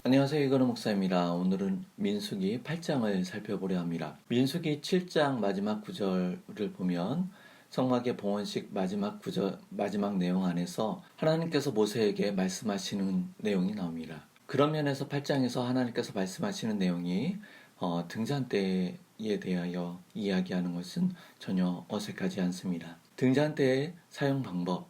안녕하세요. 이건우 목사입니다. 오늘은 민수기 8장을 살펴보려 합니다. 민수기 7장 마지막 구절을 보면 성막의 봉헌식 마지막 내용 안에서 하나님께서 모세에게 말씀하시는 내용이 나옵니다. 그런 면에서 8장에서 하나님께서 말씀하시는 내용이 등잔대에 대하여 이야기하는 것은 전혀 어색하지 않습니다. 등잔대의 사용 방법과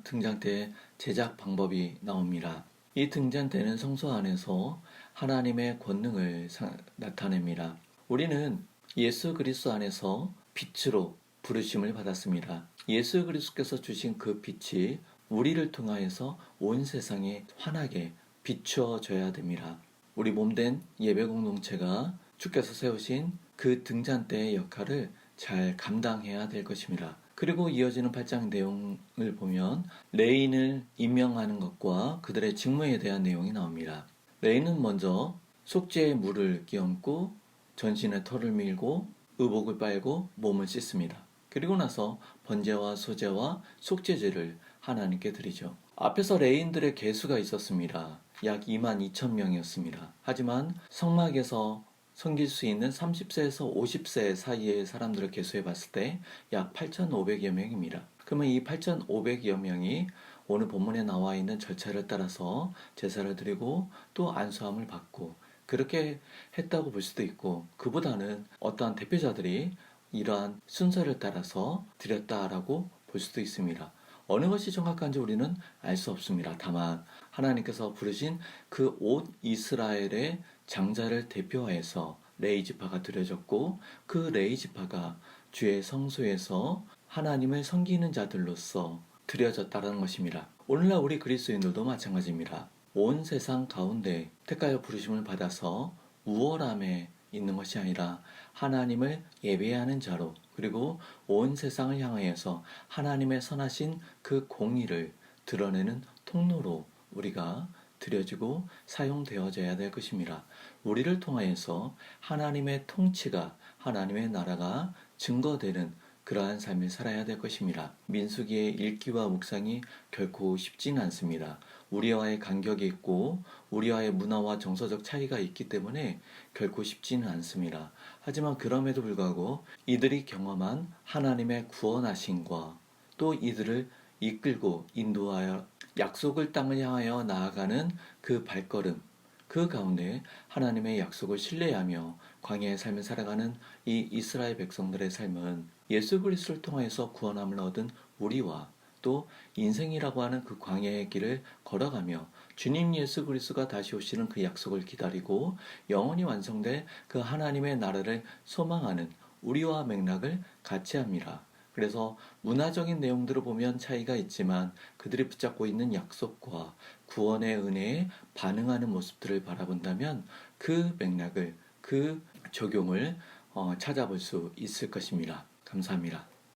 등잔대의 제작 방법이 나옵니다. 이 등잔대는 성소 안에서 하나님의 권능을 나타냅니다. 우리는 예수 그리스도 안에서 빛으로 부르심을 받았습니다. 예수 그리스도께서 주신 그 빛이 우리를 통하여서 온 세상에 환하게 비추어져야 됩니다. 우리 몸된 예배 공동체가 주께서 세우신 그 등잔대의 역할을 잘 감당해야 될 것입니다. 그리고 이어지는 8장 내용을 보면 레인을 임명하는 것과 그들의 직무에 대한 내용이 나옵니다. 레인은 먼저 속죄의 물을 끼얹고 전신에 털을 밀고 의복을 빨고 몸을 씻습니다. 그리고 나서 번제와 소제와 속죄제를 하나님께 드리죠. 앞에서 레인들의 개수가 있었습니다. 약 22,000명이었습니다. 하지만 성막에서 섬길 수 있는 30세에서 50세 사이의 사람들을 개수해 봤을 때 약 8,500여 명입니다. 그러면 이 8,500여 명이 오늘 본문에 나와 있는 절차를 따라서 제사를 드리고 또 안수함을 받고 그렇게 했다고 볼 수도 있고, 그보다는 어떠한 대표자들이 이러한 순서를 따라서 드렸다라고 볼 수도 있습니다. 어느 것이 정확한지 우리는 알 수 없습니다. 다만 하나님께서 부르신 그 온 이스라엘의 장자를 대표하여서 레위 지파가 드려졌고, 그 레위 지파가 주의 성소에서 하나님을 섬기는 자들로서 드려졌다는 것입니다. 오늘날 우리 그리스도인들도 마찬가지입니다. 온 세상 가운데 택하여 부르심을 받아서 우월함에 있는 것이 아니라 하나님을 예배하는 자로, 그리고 온 세상을 향하여서 하나님의 선하신 그 공의를 드러내는 통로로 우리가 드려지고 사용되어져야 될 것입니다. 우리를 통하여서 하나님의 통치가, 하나님의 나라가 증거되는 그러한 삶을 살아야 될 것입니다. 민수기의 읽기와 묵상이 결코 쉽지는 않습니다. 우리와의 간격이 있고 우리와의 문화와 정서적 차이가 있기 때문에 결코 쉽지는 않습니다. 하지만 그럼에도 불구하고 이들이 경험한 하나님의 구원하심과 또 이들을 이끌고 인도하여 약속을 땅을 향하여 나아가는 그 발걸음, 그 가운데 하나님의 약속을 신뢰하며 광야의 삶을 살아가는 이 이스라엘 백성들의 삶은 예수 그리스도를 통하여서 구원함을 얻은 우리와 또 인생이라고 하는 그 광야의 길을 걸어가며 주님 예수 그리스도가 다시 오시는 그 약속을 기다리고 영원히 완성될 그 하나님의 나라를 소망하는 우리와 맥락을 같이 합니다. 그래서 문화적인 내용들을 보면 차이가 있지만 그들이 붙잡고 있는 약속과 구원의 은혜에 반응하는 모습들을 바라본다면 그 맥락을, 그 적용을 찾아볼 수 있을 것입니다. 감사합니다.